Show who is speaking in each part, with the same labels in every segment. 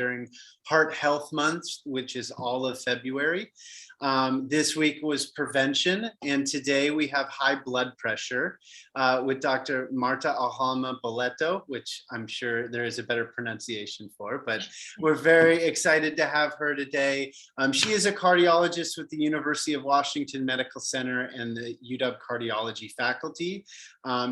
Speaker 1: during Heart Health Month, which is all of February. This week was prevention, and today we have high blood pressure with Dr. Marta Alhama-Belotto, which I'm sure there is a better pronunciation for, but we're very excited to have her today. She is a cardiologist with the University of Washington Medical Center and the UW Cardiology faculty,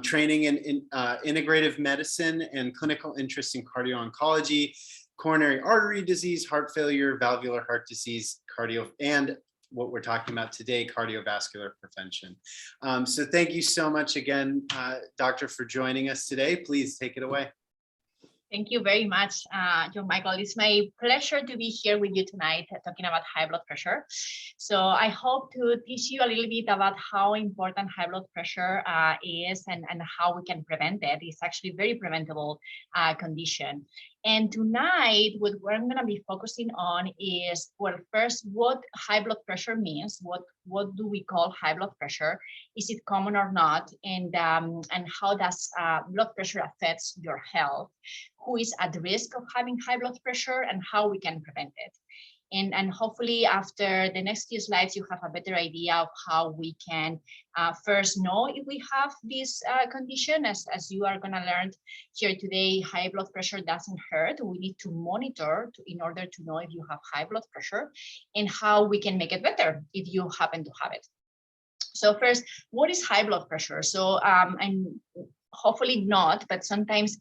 Speaker 1: training in integrative medicine and clinical interest in cardio-oncology, coronary artery disease, heart failure, valvular heart disease, and what we're talking about today, cardiovascular prevention. So thank you so much again, Doctor, for joining us today. Please take it away.
Speaker 2: Thank you very much, John Michael. It's my pleasure to be here with you tonight talking about high blood pressure. So I hope to teach you a little bit about how important high blood pressure is and how we can prevent it. It's actually a very preventable condition. And tonight, what we're going to be focusing on is, well, first, what high blood pressure means. What do we call high blood pressure? Is it common or not? And how does blood pressure affects your health? Who is at risk of having high blood pressure and how we can prevent it? And hopefully after the next few slides, you have a better idea of how we can first know if we have this condition. As you are going to learn here today, high blood pressure doesn't hurt. We need to monitor in order to know if you have high blood pressure and how we can make it better if you happen to have it. So first, what is high blood pressure? So hopefully not, but sometimes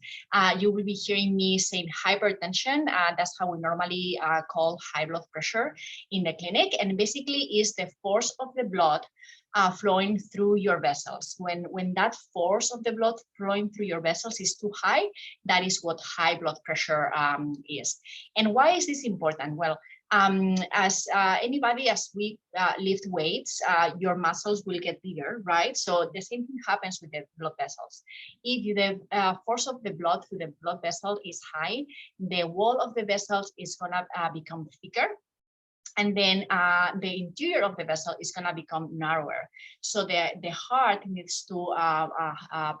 Speaker 2: you will be hearing me saying hypertension. That's how we normally call high blood pressure in the clinic. And basically is the force of the blood flowing through your vessels. When that force of the blood flowing through your vessels is too high, that is what high blood pressure is. And why is this important? Well, as we lift weights, your muscles will get bigger, right? So the same thing happens with the blood vessels. If the force of the blood through the blood vessel is high, the wall of the vessels is gonna become thicker. And then the interior of the vessel is going to become narrower. So the heart needs to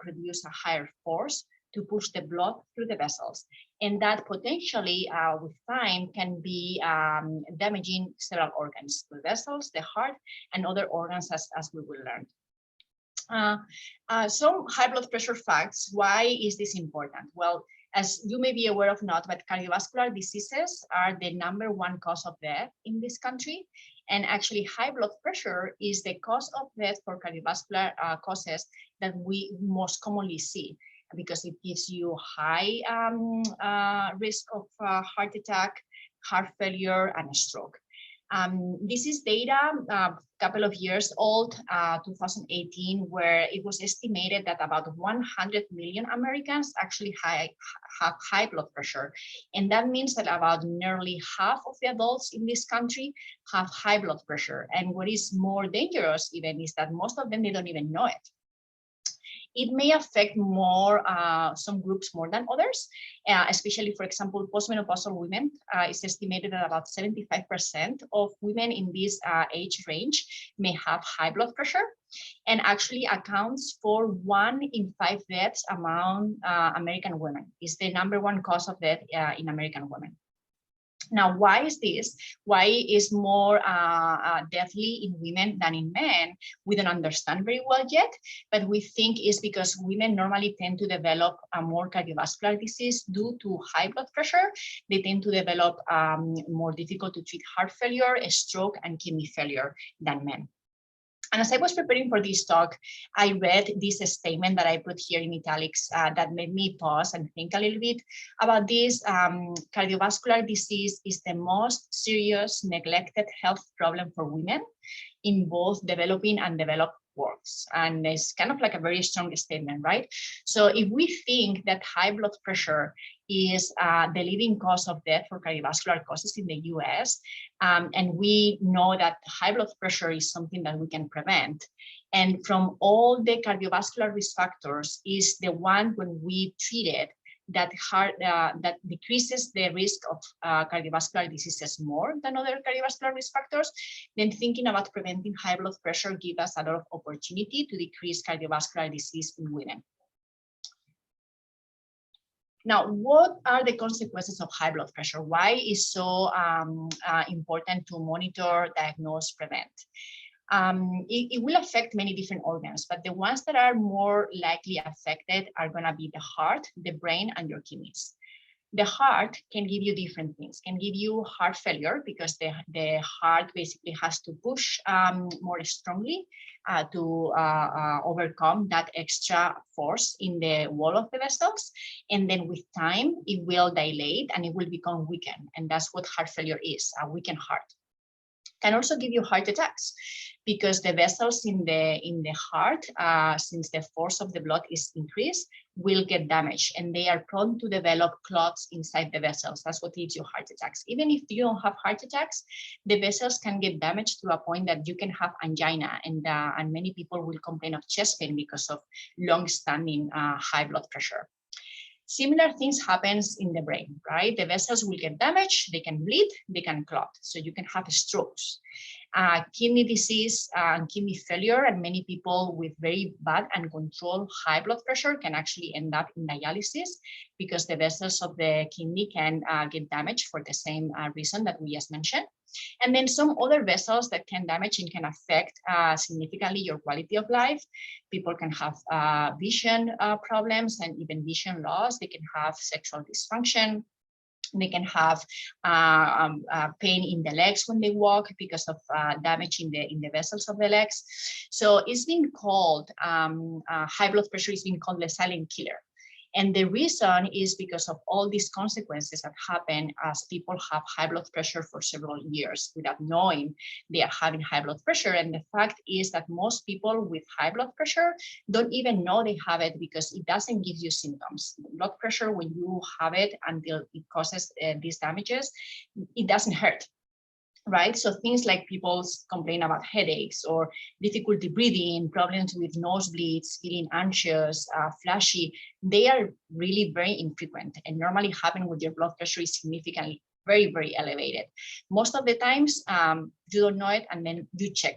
Speaker 2: produce a higher force to push the blood through the vessels. And that potentially with time can be damaging several organs, the vessels, the heart, and other organs as we will learn. Some high blood pressure facts. Why is this important? Well, as you may be aware of not, but cardiovascular diseases are the #1 cause of death in this country. And actually high blood pressure is the cause of death for cardiovascular causes that we most commonly see, because it gives you high risk of heart attack, heart failure, and stroke. This is data a couple of years old, 2018, where it was estimated that about 100 million Americans actually have high blood pressure. And that means that about nearly half of the adults in this country have high blood pressure. And what is more dangerous even is that most of them, they don't even know it. It may affect more some groups more than others, especially, for example, postmenopausal women. It's estimated that about 75% of women in this age range may have high blood pressure, and actually accounts for 1 in 5 deaths among American women. It's the #1 cause of death in American women. Now, why is this? Why is more deathly in women than in men? We don't understand very well yet, but we think it's because women normally tend to develop a more cardiovascular disease due to high blood pressure. They tend to develop more difficult to treat heart failure, stroke, and kidney failure than men. And as I was preparing for this talk, I read this statement that I put here in italics that made me pause and think a little bit about this. Cardiovascular disease is the most serious neglected health problem for women in both developing and developed worlds. And it's kind of like a very strong statement, right? So if we think that high blood pressure is the leading cause of death for cardiovascular causes in the US, and we know that high blood pressure is something that we can prevent, and from all the cardiovascular risk factors is the one when we treat it that decreases the risk of cardiovascular diseases more than other cardiovascular risk factors, then thinking about preventing high blood pressure gives us a lot of opportunity to decrease cardiovascular disease in women. Now, what are the consequences of high blood pressure? Why is so important to monitor, diagnose, prevent? It will affect many different organs, but the ones that are more likely affected are going to be the heart, the brain, and your kidneys. The heart can give you different things, can give you heart failure because the heart basically has to push more strongly to overcome that extra force in the wall of the vessels. And then with time, it will dilate and it will become weakened. And that's what heart failure is, a weakened heart. Can also give you heart attacks because the vessels in the heart, since the force of the blood is increased, will get damaged and they are prone to develop clots inside the vessels. That's what gives you heart attacks. Even if you don't have heart attacks, the vessels can get damaged to a point that you can have angina, and many people will complain of chest pain because of long-standing high blood pressure. Similar things happens in the brain, right? The vessels will get damaged, they can bleed, they can clot. So you can have strokes, kidney disease and kidney failure, and many people with very bad uncontrolled high blood pressure can actually end up in dialysis because the vessels of the kidney can get damaged for the same reason that we just mentioned. And then some other vessels that can damage and can affect significantly your quality of life. People can have vision problems and even vision loss. They can have sexual dysfunction. They can have pain in the legs when they walk because of damage in the vessels of the legs. So it's been called, high blood pressure is being called the silent killer. And the reason is because of all these consequences that happen as people have high blood pressure for several years without knowing they are having high blood pressure. And the fact is that most people with high blood pressure don't even know they have it because it doesn't give you symptoms. Blood pressure, when you have it until it causes these damages, it doesn't hurt. Right? So things like people complain about headaches or difficulty breathing, problems with nosebleeds, feeling anxious, flashy, they are really very infrequent and normally happen when your blood pressure is significantly very, very elevated. Most of the times you don't know it and then you check.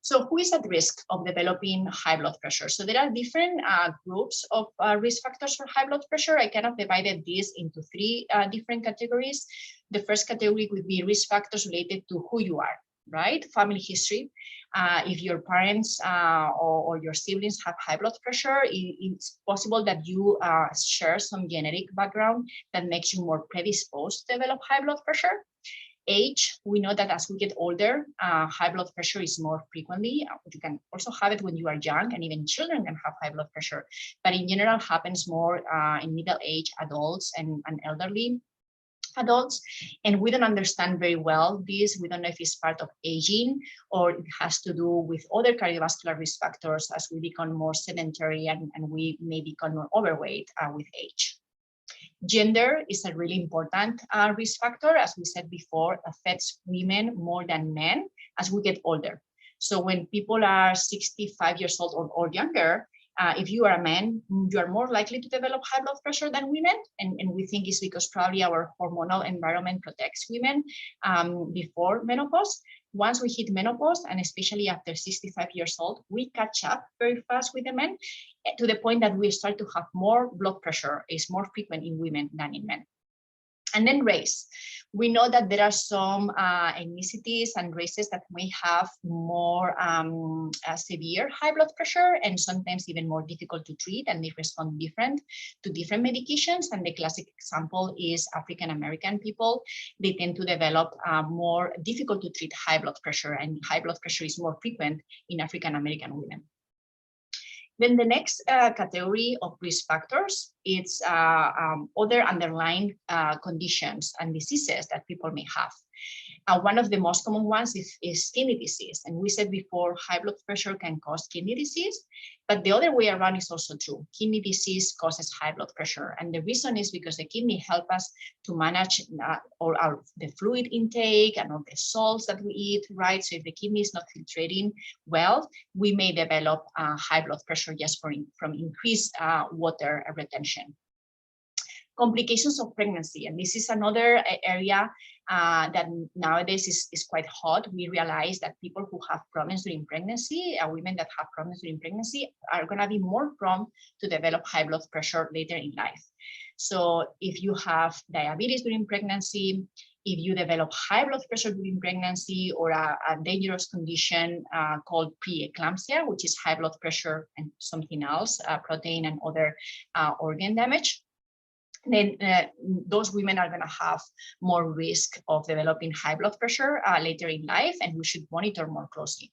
Speaker 2: So who is at risk of developing high blood pressure? So there are different groups of risk factors for high blood pressure. I kind of divided this into three different categories. The first category would be risk factors related to who you are, right? Family history. If your parents or your siblings have high blood pressure, it's possible that you share some genetic background that makes you more predisposed to develop high blood pressure. Age, we know that as we get older, high blood pressure is more frequently. You can also have it when you are young, and even children can have high blood pressure, but in general happens more in middle-aged adults and elderly adults. And we don't understand very well this. We don't know if it's part of aging or it has to do with other cardiovascular risk factors as we become more sedentary and we may become more overweight with age. Gender is a really important risk factor. As we said before, affects women more than men as we get older. So when people are 65 years old or younger, if you are a man, you are more likely to develop high blood pressure than women. And we think it's because probably our hormonal environment protects women before menopause. Once we hit menopause, and especially after 65 years old, we catch up very fast with the men to the point that we start to have more blood pressure. It's more frequent in women than in men. And then race. We know that there are some ethnicities and races that may have more severe high blood pressure and sometimes even more difficult to treat, and they respond different to different medications. And the classic example is African American people. They tend to develop more difficult to treat high blood pressure, and high blood pressure is more frequent in African American women. Then the next category of risk factors, it's other underlying conditions and diseases that people may have. One of the most common ones is kidney disease. And we said before, high blood pressure can cause kidney disease, but the other way around is also true. Kidney disease causes high blood pressure. And the reason is because the kidney help us to manage the fluid intake and all the salts that we eat, right? So if the kidney is not filtrating well, we may develop high blood pressure just from increased water retention. Complications of pregnancy, and this is another area that nowadays is quite hot. We realize that people who have problems during pregnancy, women that have problems during pregnancy, are going to be more prone to develop high blood pressure later in life. So if you have diabetes during pregnancy, if you develop high blood pressure during pregnancy, or a dangerous condition called preeclampsia, which is high blood pressure and something else, protein and other organ damage, then those women are going to have more risk of developing high blood pressure later in life, and we should monitor more closely.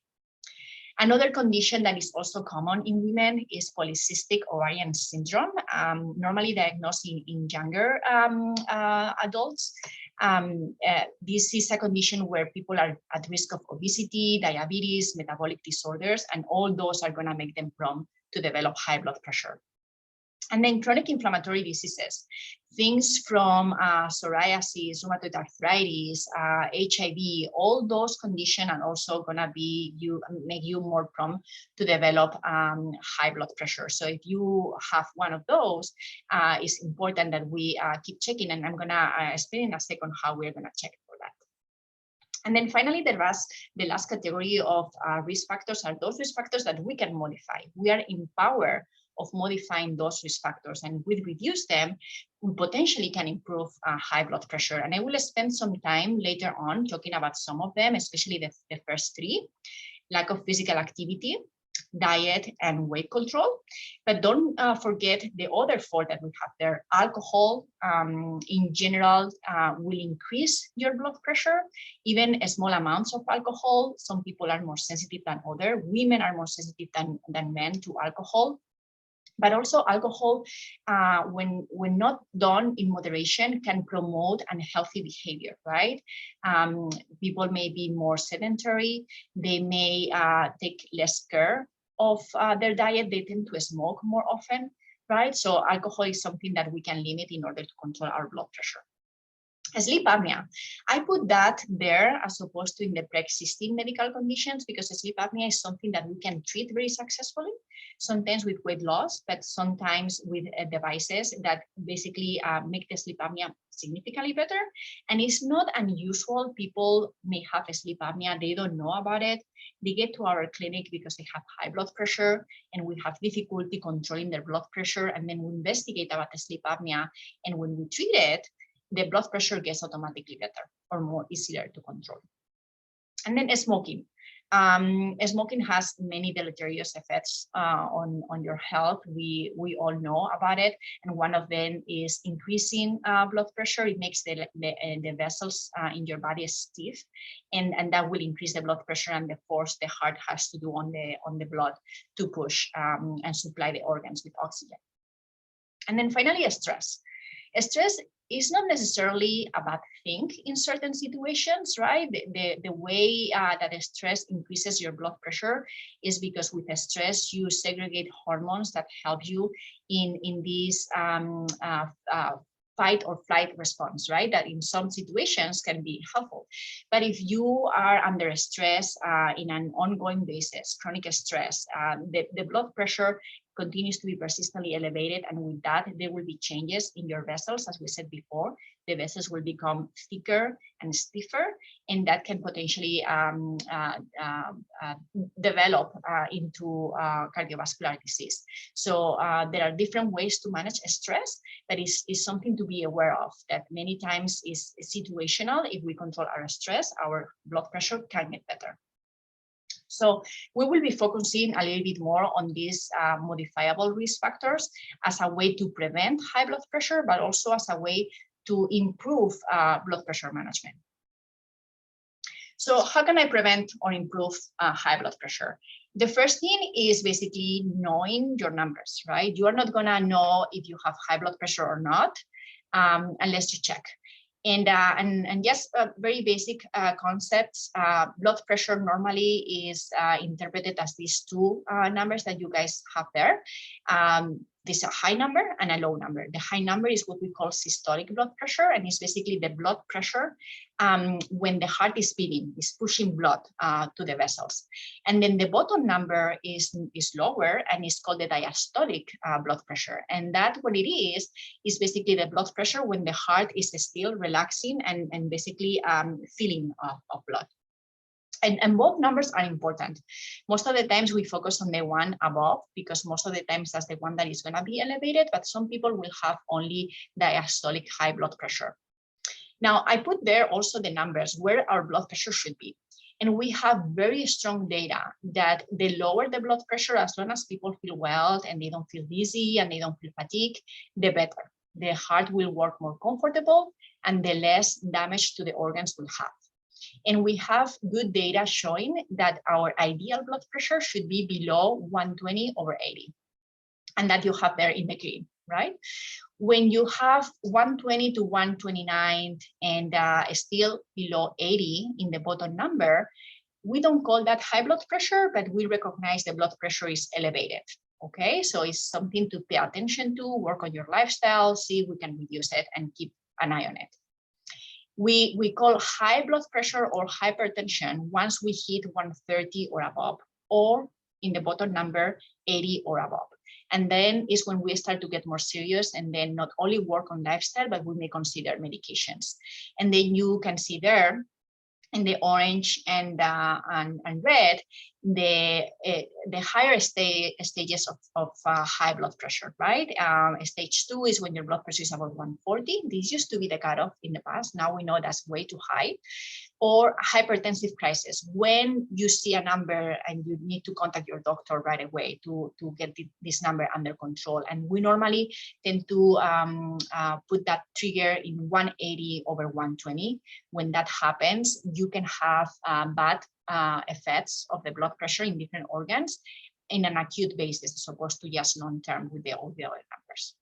Speaker 2: Another condition that is also common in women is polycystic ovarian syndrome, normally diagnosed in younger adults. This is a condition where people are at risk of obesity, diabetes, metabolic disorders, and all those are going to make them prone to develop high blood pressure. And then chronic inflammatory diseases, things from psoriasis, rheumatoid arthritis, HIV, all those conditions are also going to make you more prone to develop high blood pressure. So if you have one of those, it's important that we keep checking, and I'm going to explain in a second how we're going to check for that. And then finally, the last category of risk factors are those risk factors that we can modify. We are in power of modifying those risk factors, and if we reduce them, we potentially can improve high blood pressure. And I will spend some time later on talking about some of them, especially the first three: lack of physical activity, diet, and weight control. But don't forget the other four that we have there. Alcohol, in general, will increase your blood pressure. Even small amounts of alcohol. Some people are more sensitive than others. Women are more sensitive than men to alcohol. But also alcohol, when not done in moderation, can promote unhealthy behavior, right? People may be more sedentary. They may take less care of their diet. They tend to smoke more often, right? So alcohol is something that we can limit in order to control our blood pressure. Sleep apnea, I put that there as opposed to in the pre-existing medical conditions, because sleep apnea is something that we can treat very successfully, sometimes with weight loss, but sometimes with devices that basically make the sleep apnea significantly better. And it's not unusual. People may have a sleep apnea, they don't know about it. They get to our clinic because they have high blood pressure and we have difficulty controlling their blood pressure. And then we investigate about the sleep apnea, and when we treat it, the blood pressure gets automatically better or more easier to control. And then smoking. Smoking has many deleterious effects on your health. We all know about it. And one of them is increasing blood pressure. It makes the vessels in your body stiff, and that will increase the blood pressure and the force the heart has to do on the blood to push and supply the organs with oxygen. And then finally, stress. Stress is not necessarily a bad thing in certain situations, right? The way that stress increases your blood pressure is because with stress, you segregate hormones that help you in this fight or flight response, right? That in some situations can be helpful. But if you are under stress in an ongoing basis, chronic stress, the blood pressure continues to be persistently elevated, and with that there will be changes in your vessels. As we said before, the vessels will become thicker and stiffer, and that can potentially develop into cardiovascular disease. So there are different ways to manage stress, but is something to be aware of, that many times is situational. If we control our stress, our blood pressure can get better. So we will be focusing a little bit more on these modifiable risk factors as a way to prevent high blood pressure, but also as a way to improve blood pressure management. So how can I prevent or improve high blood pressure? The first thing is basically knowing your numbers, right? You are not gonna know if you have high blood pressure or not unless you check. And just very basic concepts. Blood pressure normally is interpreted as these two numbers that you guys have there. there's a high number and a low number. The high number is what we call systolic blood pressure, and it's basically the blood pressure when the heart is beating, is pushing blood to the vessels. And then the bottom number is lower, and it's called the diastolic blood pressure. And that what it is basically the blood pressure when the heart is still relaxing and basically filling of blood. And both numbers are important. Most of the times we focus on the one above because most of the times that's the one that is going to be elevated, but some people will have only diastolic high blood pressure. Now, I put there also the numbers where our blood pressure should be. And we have very strong data that the lower the blood pressure, as long as people feel well and they don't feel dizzy and they don't feel fatigue, the better. The heart will work more comfortable and the less damage to the organs will have. And we have good data showing that our ideal blood pressure should be below 120/80, and that you have there in the clip, right? When you have 120 to 129 and still below 80 in the bottom number, we don't call that high blood pressure, but we recognize the blood pressure is elevated. Okay, so it's something to pay attention to, work on your lifestyle, see if we can reduce it and keep an eye on it. We call high blood pressure or hypertension once we hit 130 or above, or in the bottom number 80 or above. And then is when we start to get more serious and then not only work on lifestyle, but we may consider medications. And then you can see there in the orange and red, the higher stages of high blood pressure, right? Stage 2 is when your blood pressure is about 140. This used to be the cutoff in the past. Now we know that's way too high. Or hypertensive crisis, when you see a number and you need to contact your doctor right away to get this number under control. And we normally tend to put that trigger in 180/120. When that happens, you can have bad effects of the blood pressure in different organs in an acute basis, as opposed to just long-term with all the other numbers.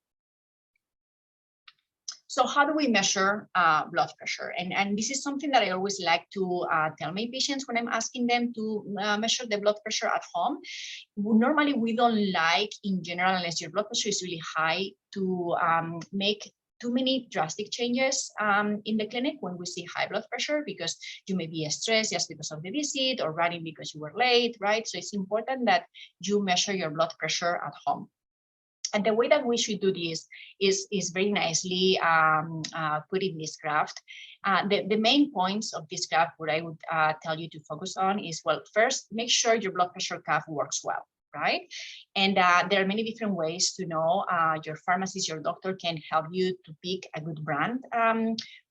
Speaker 2: So how do we measure blood pressure? And this is something that I always like to tell my patients when I'm asking them to measure the blood pressure at home. Normally, we don't like, in general, unless your blood pressure is really high, to make too many drastic changes in the clinic when we see high blood pressure, because you may be stressed just because of the visit or running because you were late, right? So it's important that you measure your blood pressure at home. And the way that we should do this is very nicely put in this graph. The main points of this graph, what I would tell you to focus on is, well, first, make sure your blood pressure cuff works well, right? And there are many different ways to know. Your pharmacist, your doctor can help you to pick a good brand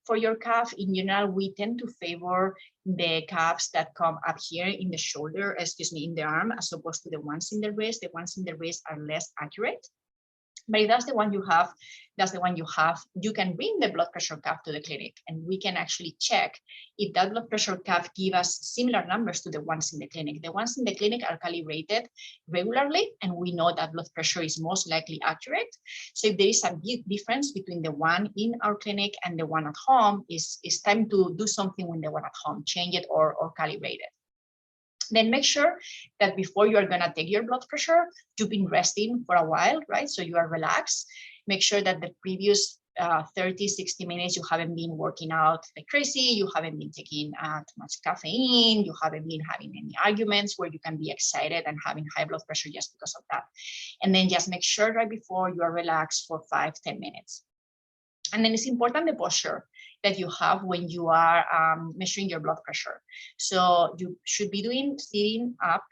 Speaker 2: for your cuff. In general, we tend to favor the cuffs that come up here in the shoulder, in the arm, as opposed to the ones in the wrist. The ones in the wrist are less accurate. But if that's the one you have, you can bring the blood pressure cuff to the clinic, and we can actually check if that blood pressure cuff gives us similar numbers to the ones in the clinic. The ones in the clinic are calibrated regularly, and we know that blood pressure is most likely accurate. So if there is a big difference between the one in our clinic and the one at home, it's time to do something with the one at home, change it or calibrate it. Then make sure that before you are going to take your blood pressure, you've been resting for a while, right? So you are relaxed. Make sure that the previous 30, 60 minutes, you haven't been working out like crazy. You haven't been taking too much caffeine. You haven't been having any arguments where you can be excited and having high blood pressure just because of that. And then just make sure right before you are relaxed for 5-10 minutes. And then it's important the posture that you have when you are measuring your blood pressure. So you should be sitting up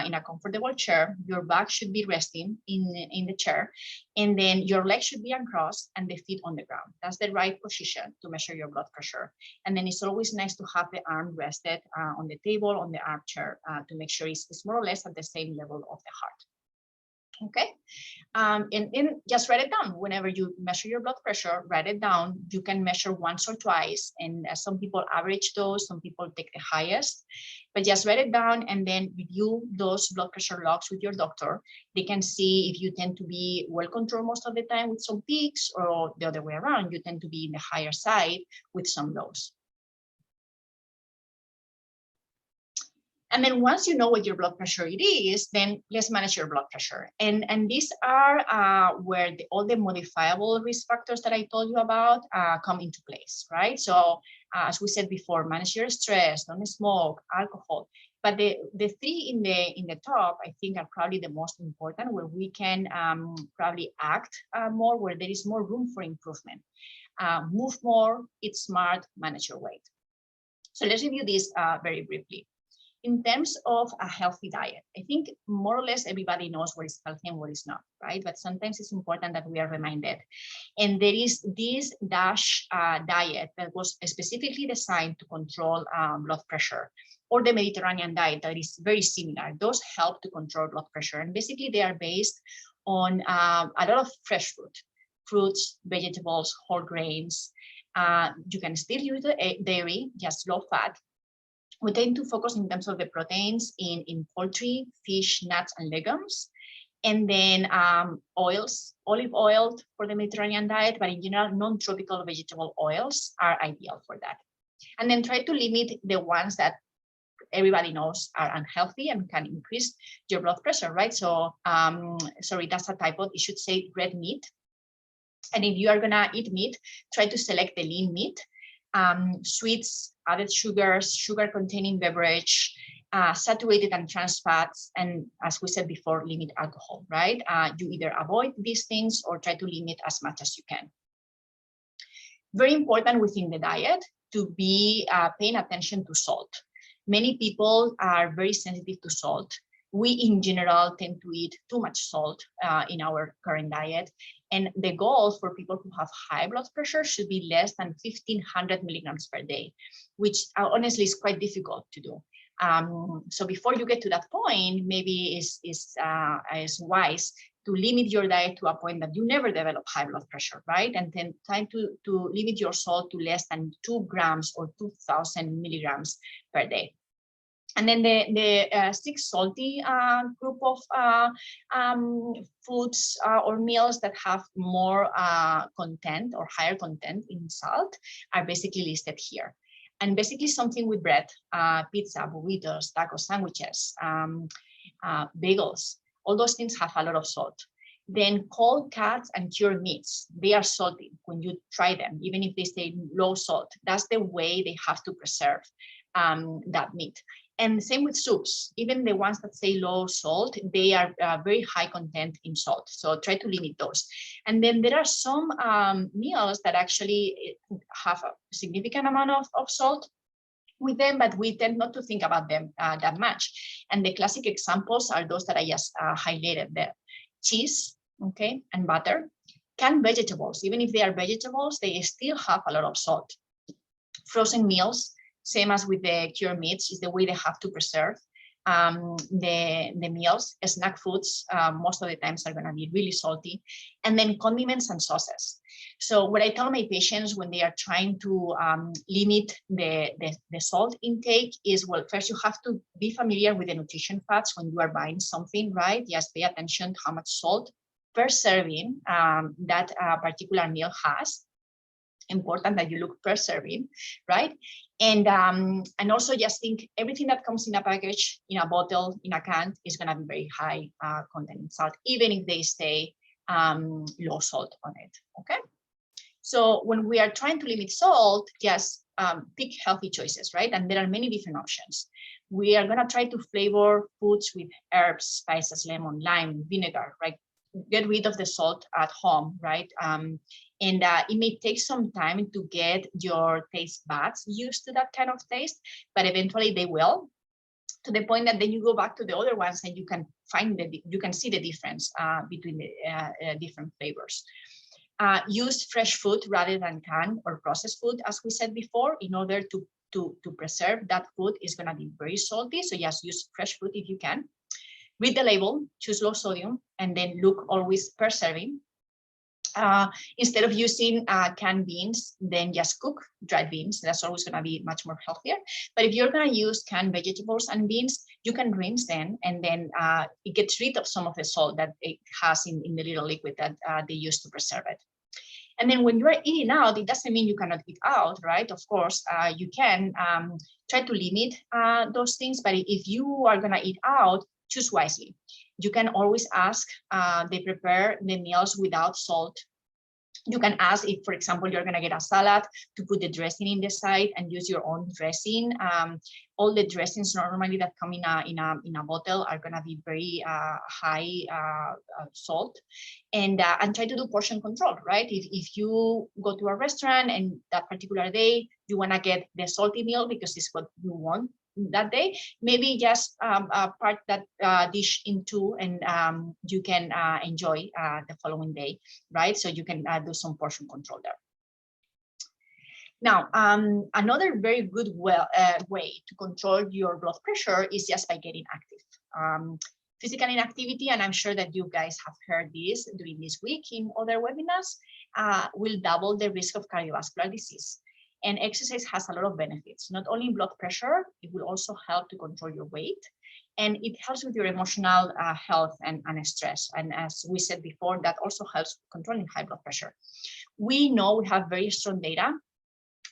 Speaker 2: in a comfortable chair. Your back should be resting in the chair, and then your legs should be uncrossed and the feet on the ground. That's the right position to measure your blood pressure. And then it's always nice to have the arm rested on the table, on the armchair, to make sure it's more or less at the same level of the heart. Okay, and just write it down. Whenever you measure your blood pressure, write it down. You can measure once or twice, and some people average those, some people take the highest, but just write it down and then review those blood pressure logs with your doctor. They can see if you tend to be well controlled most of the time with some peaks, or the other way around, you tend to be in the higher side with some lows. And then once you know what your blood pressure it is, then let's manage your blood pressure. And these are where all the modifiable risk factors that I told you about come into place, right? So as we said before, manage your stress, don't smoke, alcohol. But the three in the top, I think, are probably the most important, where we can probably act more, where there is more room for improvement. Move more, eat smart, manage your weight. So let's review this very briefly. In terms of a healthy diet, I think more or less everybody knows what is healthy and what is not, right? But sometimes it's important that we are reminded. And there is this DASH diet that was specifically designed to control blood pressure, or the Mediterranean diet that is very similar. Those help to control blood pressure. And basically they are based on a lot of fresh food, fruits, vegetables, whole grains. You can still use dairy, just low fat. We tend to focus in terms of the proteins in poultry, fish, nuts, and legumes. And then oils, olive oil for the Mediterranean diet, but in general, non-tropical vegetable oils are ideal for that. And then try to limit the ones that everybody knows are unhealthy and can increase your blood pressure, right? So, sorry, that's a typo. It should say red meat. And if you are gonna eat meat, try to select the lean meat. Sweets, added sugars, sugar-containing beverage, saturated and trans fats, and as we said before, limit alcohol, right? You either avoid these things or try to limit as much as you can. Very important within the diet to be paying attention to salt. Many people are very sensitive to salt. We in general tend to eat too much salt in our current diet. And the goal for people who have high blood pressure should be less than 1,500 milligrams per day, which honestly is quite difficult to do. So before you get to that point, maybe it's wise to limit your diet to a point that you never develop high blood pressure, right? And then try to limit your salt to less than 2 grams or 2,000 milligrams per day. And then the 6 salty group of foods or meals that have more content or higher content in salt are basically listed here. And basically something with bread, pizza, burritos, taco sandwiches, bagels, all those things have a lot of salt. Then cold cuts and cured meats, they are salty when you try them, even if they say low salt. That's the way they have to preserve that meat. And same with soups, even the ones that say low salt, they are very high content in salt. So try to limit those. And then there are some meals that actually have a significant amount of salt with them, but we tend not to think about them that much. And the classic examples are those that I just highlighted there. Cheese, okay, and butter. Canned vegetables, even if they are vegetables, they still have a lot of salt. Frozen meals, same as with the cured meats, is the way they have to preserve the meals. Snack foods, most of the times are going to be really salty. And then condiments and sauces. So what I tell my patients when they are trying to limit the salt intake is, well, first you have to be familiar with the nutrition facts when you are buying something, right? Just pay attention to how much salt per serving that particular meal has. Important that you look per serving, right? And also just think everything that comes in a package, in a bottle, in a can is going to be very high content in salt, even if they say low salt on it. Okay. So when we are trying to limit salt, just pick healthy choices, right? And there are many different options. We are going to try to flavor foods with herbs, spices, lemon, lime, vinegar, right? Get rid of the salt at home, right? And it may take some time to get your taste buds used to that kind of taste, but eventually they will, to the point that then you go back to the other ones and you can you can see the difference between the different flavors. Use fresh food rather than canned or processed food, as we said before, in order to preserve that food is going to be very salty. So just use fresh food if you can. Read the label, choose low sodium, and then look always per serving. Instead of using canned beans, then just cook dried beans. That's always going to be much more healthier. But if you're going to use canned vegetables and beans, you can rinse them, and then it gets rid of some of the salt that it has in the little liquid that they use to preserve it. And then when you are eating out, it doesn't mean you cannot eat out, right? Of course, you can try to limit those things, but if you are gonna eat out, choose wisely. You can always ask, they prepare the meals without salt. You can ask if, for example, you're going to get a salad, to put the dressing in the side and use your own dressing. All the dressings normally that come in a bottle are going to be very high salt, and try to do portion control, right? If you go to a restaurant and that particular day you want to get the salty meal because it's what you want that day, maybe just part that dish in two, and you can enjoy the following day, right? So you can do some portion control there. Now, another very good way to control your blood pressure is just by getting active. Physical inactivity, and I'm sure that you guys have heard this during this week in other webinars, will double the risk of cardiovascular disease. And exercise has a lot of benefits, not only blood pressure, it will also help to control your weight, and it helps with your emotional health and stress. And as we said before, that also helps controlling high blood pressure. We know we have very strong data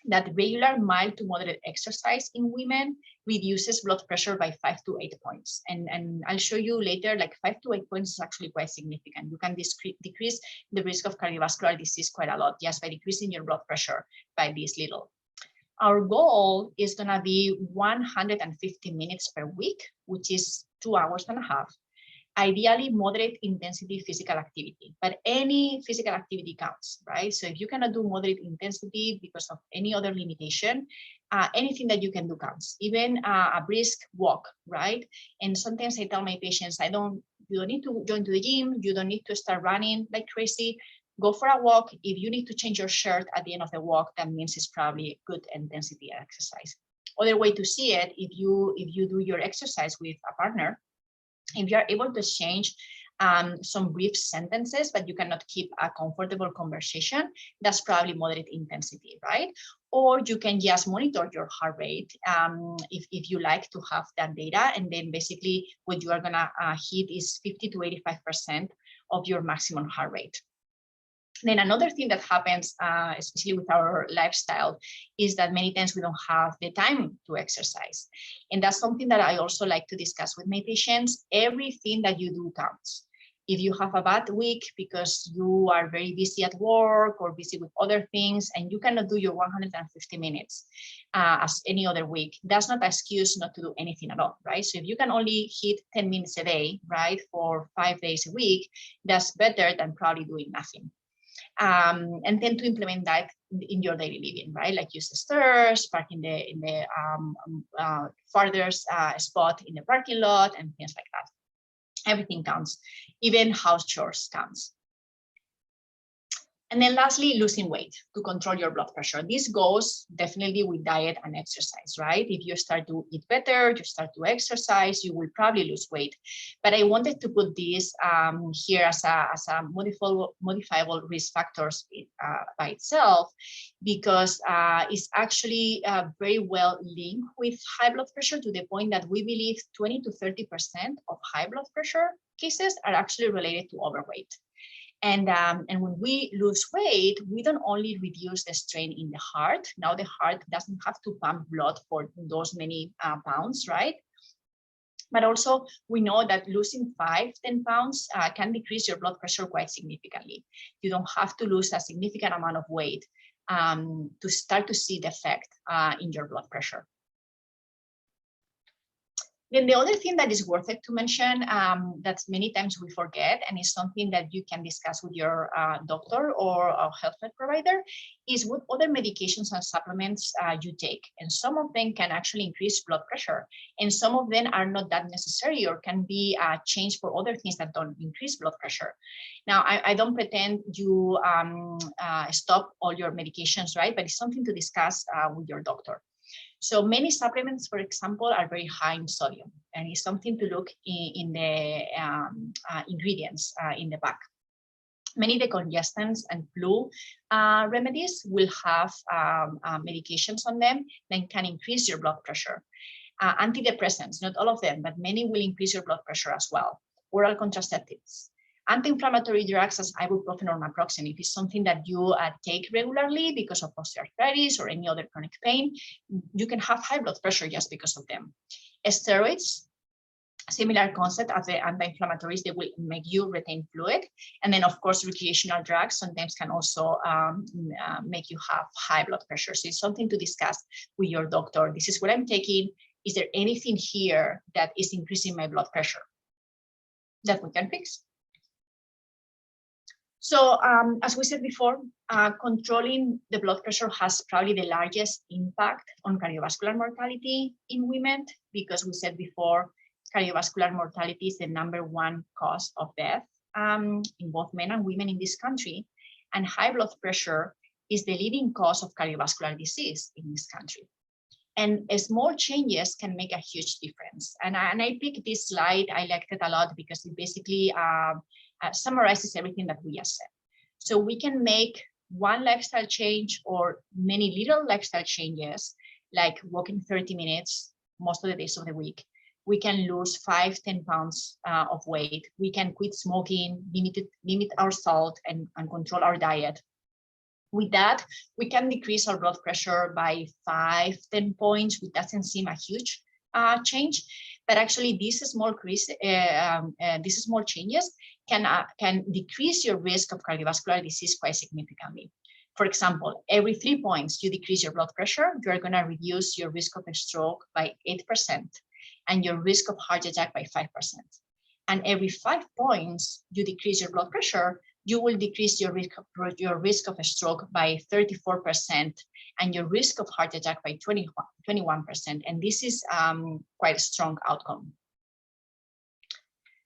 Speaker 2: that regular mild to moderate exercise in women reduces blood pressure by 5 to 8 points. And I'll show you later, like 5 to 8 points is actually quite significant. You can decrease the risk of cardiovascular disease quite a lot just by decreasing your blood pressure by this little. Our goal is gonna be 150 minutes per week, which is 2.5 hours. Ideally moderate intensity physical activity, but any physical activity counts, right? So if you cannot do moderate intensity because of any other limitation, anything that you can do counts, even a brisk walk, right? And sometimes I tell my patients, you don't need to join to the gym, you don't need to start running like crazy, go for a walk. If you need to change your shirt at the end of the walk, that means it's probably good intensity exercise. Other way to see it, if you do your exercise with a partner, if you are able to exchange some brief sentences, but you cannot keep a comfortable conversation, that's probably moderate intensity, right? Or you can just monitor your heart rate if you like to have that data, and then basically what you are gonna hit is 50 to 85% of your maximum heart rate. Then another thing that happens, especially with our lifestyle, is that many times we don't have the time to exercise. And that's something that I also like to discuss with my patients. Everything that you do counts. If you have a bad week because you are very busy at work or busy with other things and you cannot do your 150 minutes as any other week, that's not an excuse not to do anything at all, right? So if you can only hit 10 minutes a day, right, for 5 days a week, that's better than probably doing nothing. And then to implement that in your daily living, right? Like use the stairs, park in the farthest spot in the parking lot, and things like that. Everything counts, even house chores counts. And then lastly, losing weight to control your blood pressure. This goes definitely with diet and exercise, right? If you start to eat better, you start to exercise, you will probably lose weight. But I wanted to put this here as a modifiable risk factors by itself, because it's actually very well linked with high blood pressure, to the point that we believe 20 to 30% of high blood pressure cases are actually related to overweight. And when we lose weight, we don't only reduce the strain in the heart. Now the heart doesn't have to pump blood for those many pounds, right? But also we know that losing 5-10 pounds can decrease your blood pressure quite significantly. You don't have to lose a significant amount of weight to start to see the effect in your blood pressure. Then the other thing that is worth it to mention that many times we forget, and is something that you can discuss with your doctor or a healthcare provider, is what other medications and supplements you take. And some of them can actually increase blood pressure, and some of them are not that necessary or can be changed for other things that don't increase blood pressure. Now, I don't pretend you stop all your medications, right? But it's something to discuss with your doctor. So many supplements, for example, are very high in sodium, and it's something to look in the ingredients in the back. Many decongestants and flu remedies will have medications on them that can increase your blood pressure. Antidepressants, not all of them, but many will increase your blood pressure as well. Oral contraceptives. Anti-inflammatory drugs as ibuprofen or naproxen, if it's something that you take regularly because of osteoarthritis or any other chronic pain, you can have high blood pressure just because of them. Steroids, similar concept as the anti-inflammatories, they will make you retain fluid. And then, of course, recreational drugs sometimes can also make you have high blood pressure. So it's something to discuss with your doctor. This is what I'm taking. Is there anything here that is increasing my blood pressure that we can fix? So as we said before, controlling the blood pressure has probably the largest impact on cardiovascular mortality in women, because we said before, cardiovascular mortality is the #1 cause of death in both men and women in this country. And high blood pressure is the leading cause of cardiovascular disease in this country. And small changes can make a huge difference. And I picked this slide, I liked it a lot because it basically summarizes everything that we just said. So we can make one lifestyle change or many little lifestyle changes, like walking 30 minutes most of the days of the week. We can lose 5-10 pounds of weight. We can quit smoking, limit our salt, and control our diet. With that, we can decrease our blood pressure by 5-10 points, which doesn't seem a huge change, but actually these small changes can decrease your risk of cardiovascular disease quite significantly. For example, every 3 points you decrease your blood pressure, you're going to reduce your risk of a stroke by 8% and your risk of heart attack by 5%. And every 5 points you decrease your blood pressure, you will decrease your risk of a stroke by 34% and your risk of heart attack by 21%. And this is quite a strong outcome.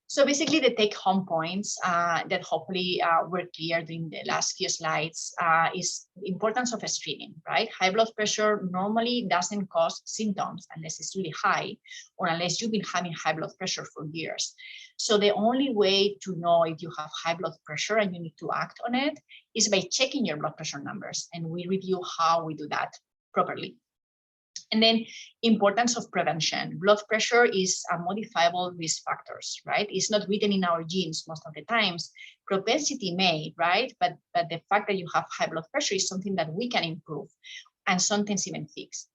Speaker 2: So basically the take-home points that hopefully were clear during the last few slides is the importance of screening, right? High blood pressure normally doesn't cause symptoms unless it's really high or unless you've been having high blood pressure for years. So the only way to know if you have high blood pressure and you need to act on it is by checking your blood pressure numbers. And we review how we do that properly. And then importance of prevention. Blood pressure is a modifiable risk factors, right? It's not written in our genes most of the times. Propensity may, right? But the fact that you have high blood pressure is something that we can improve and sometimes even fix.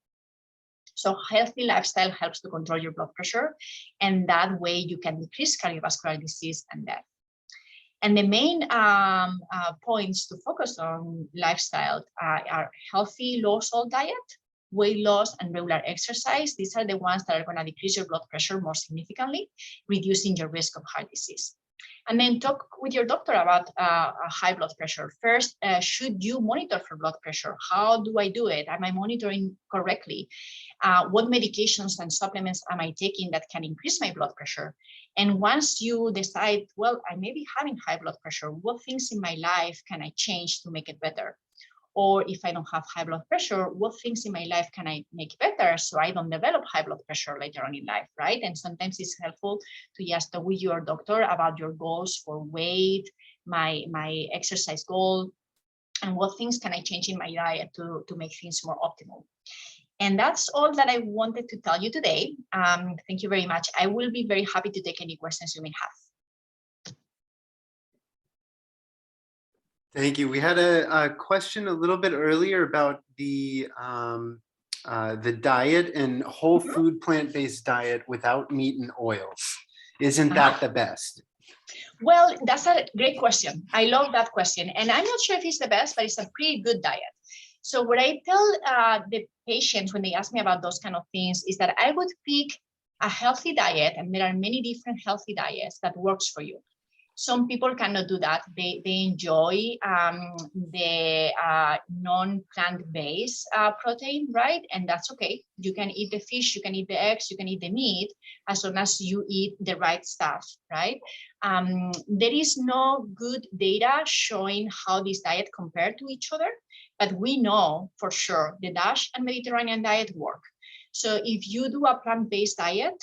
Speaker 2: So healthy lifestyle helps to control your blood pressure, and that way you can decrease cardiovascular disease and death. And the main points to focus on lifestyle are healthy low-salt diet, weight loss, and regular exercise. These are the ones that are going to decrease your blood pressure more significantly, reducing your risk of heart disease. And then talk with your doctor about high blood pressure. First, should you monitor for blood pressure? How do I do it? Am I monitoring correctly? What medications and supplements am I taking that can increase my blood pressure? And once you decide, well, I may be having high blood pressure, what things in my life can I change to make it better? Or if I don't have high blood pressure, what things in my life can I make better so I don't develop high blood pressure later on in life, right? And sometimes it's helpful to just talk with your doctor about your goals for weight, my exercise goal, and what things can I change in my diet to make things more optimal. And that's all that I wanted to tell you today. Thank you very much. I will be very happy to take any questions you may have.
Speaker 1: Thank you. We had a question a little bit earlier about the diet and whole food plant-based diet without meat and oils. Isn't that the best?
Speaker 2: Well, that's a great question. I love that question. And I'm not sure if it's the best, but it's a pretty good diet. So what I tell the patients when they ask me about those kind of things is that I would pick a healthy diet, and there are many different healthy diets that works for you. Some people cannot do that. They enjoy the non-plant-based protein, right? And that's okay. You can eat the fish, you can eat the eggs, you can eat the meat, as long as you eat the right stuff, right? There is no good data showing how this diet compare to each other, but we know for sure the DASH and Mediterranean diet work. So if you do a plant-based diet,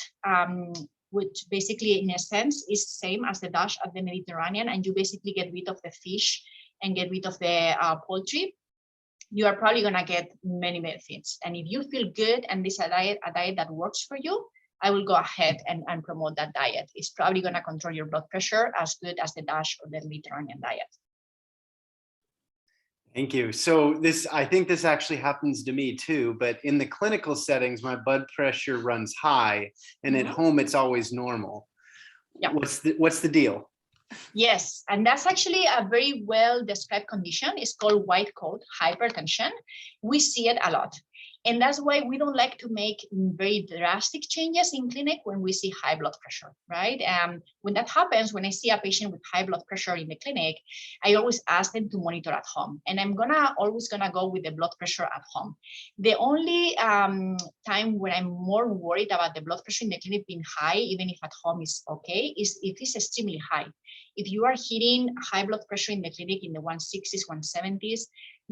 Speaker 2: which basically in a sense is the same as the DASH of the Mediterranean, and you basically get rid of the fish and get rid of the poultry, you are probably gonna get many benefits. And if you feel good and this is a diet that works for you, I will go ahead and promote that diet. It's probably going to control your blood pressure as good as the DASH or the Mediterranean diet.
Speaker 1: Thank you. So I think this actually happens to me too, but in the clinical settings, my blood pressure runs high, and at home it's always normal.
Speaker 2: Yeah.
Speaker 1: What's the deal?
Speaker 2: Yes, and that's actually a very well described condition. It's called white coat hypertension. We see it a lot. And that's why we don't like to make very drastic changes in clinic when we see high blood pressure, right? When that happens, when I see a patient with high blood pressure in the clinic, I always ask them to monitor at home. And I'm always gonna go with the blood pressure at home. The only time when I'm more worried about the blood pressure in the clinic being high, even if at home is okay, is if it's extremely high. If you are hitting high blood pressure in the clinic in the 160s, 170s,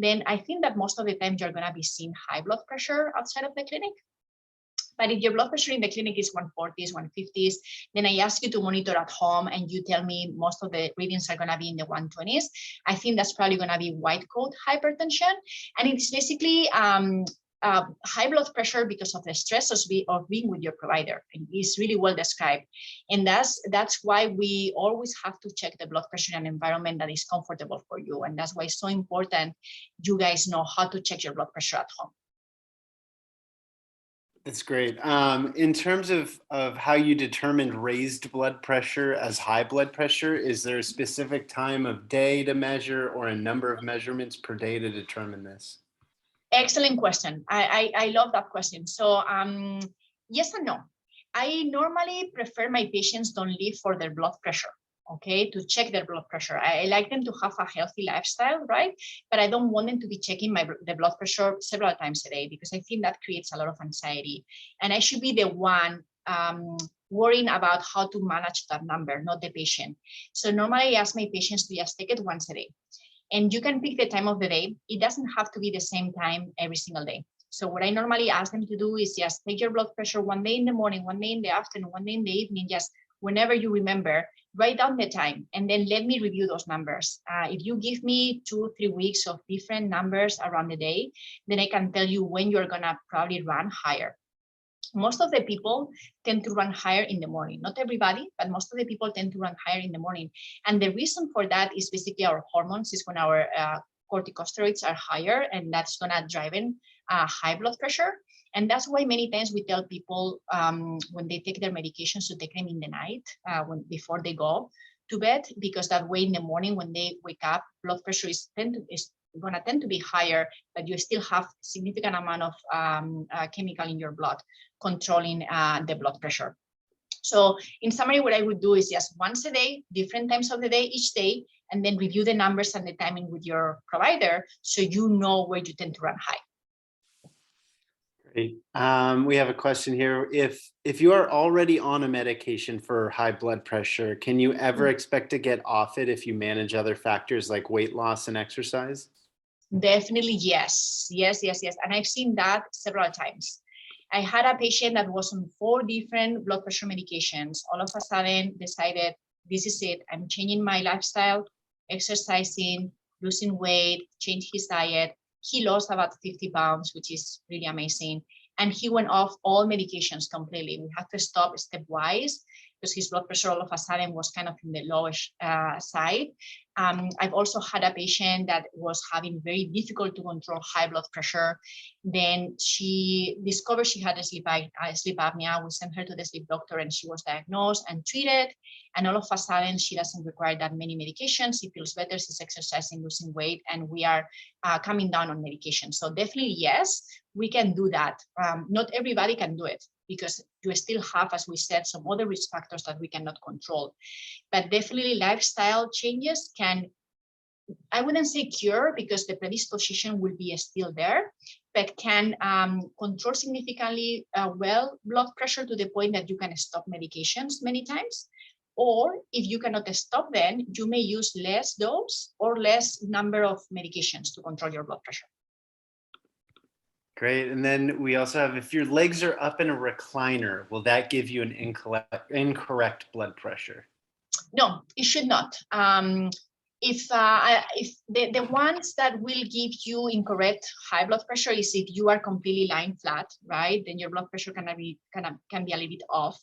Speaker 2: then I think that most of the time you're going to be seeing high blood pressure outside of the clinic. But if your blood pressure in the clinic is 140s, 150s, then I ask you to monitor at home and you tell me most of the readings are going to be in the 120s. I think that's probably going to be white coat hypertension. And it's basically high blood pressure because of the stress of being with your provider. And it's really well described. And that's why we always have to check the blood pressure in an environment that is comfortable for you. And that's why it's so important you guys know how to check your blood pressure at home.
Speaker 1: That's great. In terms of how you determined raised blood pressure as high blood pressure, is there a specific time of day to measure or a number of measurements per day to determine this?
Speaker 2: Excellent question. I love that question. So yes and no. I normally prefer my patients don't live for their blood pressure, okay, to check their blood pressure. I like them to have a healthy lifestyle, right? But I don't want them to be checking the blood pressure several times a day because I think that creates a lot of anxiety. And I should be the one worrying about how to manage that number, not the patient. So normally I ask my patients to just take it once a day. And you can pick the time of the day. It doesn't have to be the same time every single day. So what I normally ask them to do is just take your blood pressure one day in the morning, one day in the afternoon, one day in the evening, just whenever you remember, write down the time, and then let me review those numbers. If you give me 2-3 weeks of different numbers around the day, then I can tell you when you're gonna probably run higher. Most of the people tend to run higher in the morning. Not everybody, but most of the people tend to run higher in the morning. And the reason for that is basically our hormones is when our corticosteroids are higher, and that's gonna drive in high blood pressure. And that's why many times we tell people when they take their medications to take them in the night before they go to bed, because that way in the morning when they wake up, blood pressure is going to tend to be higher, but you still have significant amount of chemical in your blood controlling the blood pressure. So in summary, what I would do is just once a day, different times of the day, each day, and then review the numbers and the timing with your provider so you know where you tend to run high.
Speaker 1: Great. We have a question here. If you are already on a medication for high blood pressure, can you ever expect to get off it if you manage other factors like weight loss and exercise?
Speaker 2: Definitely, yes. And I've seen that several times. I had a patient that was on 4 different blood pressure medications. All of a sudden decided, this is it. I'm changing my lifestyle, exercising, losing weight, changed his diet. He lost about 50 pounds, which is really amazing. And he went off all medications completely. We had to stop stepwise because his blood pressure all of a sudden was kind of in the lowish side. I've also had a patient that was having very difficult to control high blood pressure. Then she discovered she had a sleep apnea. We sent her to the sleep doctor and she was diagnosed and treated. And all of a sudden, she doesn't require that many medications. She feels better, she's exercising, losing weight, and we are coming down on medication. So definitely, yes, we can do that. Not everybody can do it because you still have, as we said, some other risk factors that we cannot control. But definitely lifestyle changes can, I wouldn't say cure because the predisposition will be still there, but can control significantly well blood pressure to the point that you can stop medications many times. Or if you cannot stop them, you may use less dose or less number of medications to control your blood pressure.
Speaker 1: Great. And then we also have, if your legs are up in a recliner, will that give you an incorrect blood pressure?
Speaker 2: No, it should not. if the ones that will give you incorrect high blood pressure is if you are completely lying flat, right? Then your blood pressure can be a little bit off.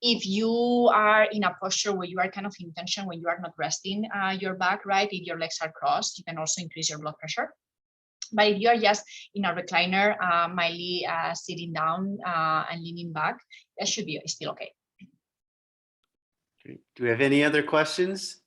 Speaker 2: If you are in a posture where you are kind of in tension, when you are not resting your back, right? If your legs are crossed, you can also increase your blood pressure. But if you are just in a recliner, mildly sitting down and leaning back, that should be still okay.
Speaker 1: Do we have any other questions?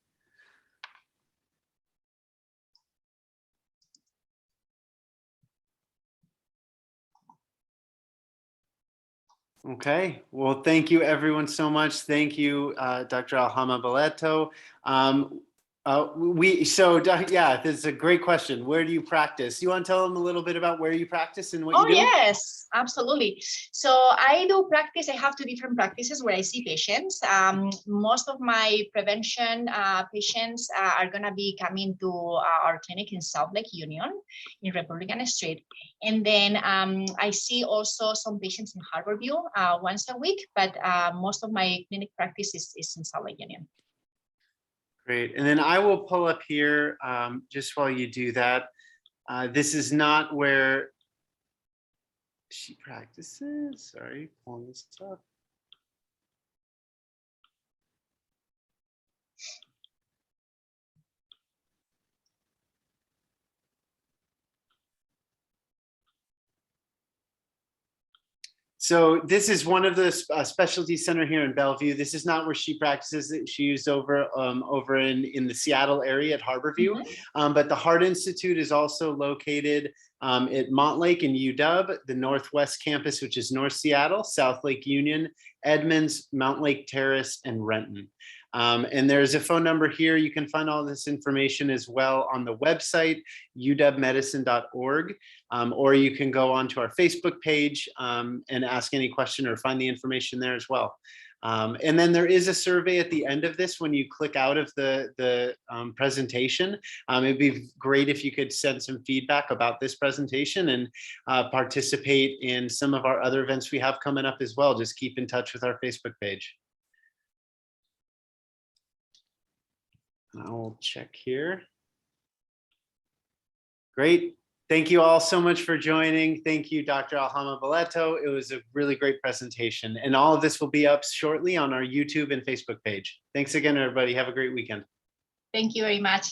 Speaker 1: Okay, well, thank you everyone so much. Thank you, Dr. Alhama-Belotto. Yeah, this is a great question. Where do you practice? You want to tell them a little bit about where you practice and what you do?
Speaker 2: Yes, absolutely. So I do practice. I have 2 different practices where I see patients. Most of my prevention patients are going to be coming to our clinic in South Lake Union in Republican Street. And then I see also some patients in Harborview once a week, but most of my clinic practice is in South Lake Union.
Speaker 1: Great. And then I will pull up here just while you do that. This is not where she practices. Sorry, pulling this up. So this is one of the specialty center here in Bellevue. This is not where she practices. She's over in the Seattle area at Harborview. Mm-hmm. But the Heart Institute is also located at Montlake and UW, the Northwest Campus, which is North Seattle, South Lake Union, Edmonds, Mount Lake Terrace, and Renton. And there's a phone number here. You can find all this information as well on the website, uwmedicine.org, or you can go onto our Facebook page and ask any question or find the information there as well. And then there is a survey at the end of this when you click out of the presentation. It'd be great if you could send some feedback about this presentation and participate in some of our other events we have coming up as well. Just keep in touch with our Facebook page. I'll check here. Great. Thank you all so much for joining. Thank you, Dr. Alhama-Belotto. It was a really great presentation. And all of this will be up shortly on our YouTube and Facebook page. Thanks again, everybody. Have a great weekend.
Speaker 2: Thank you very much.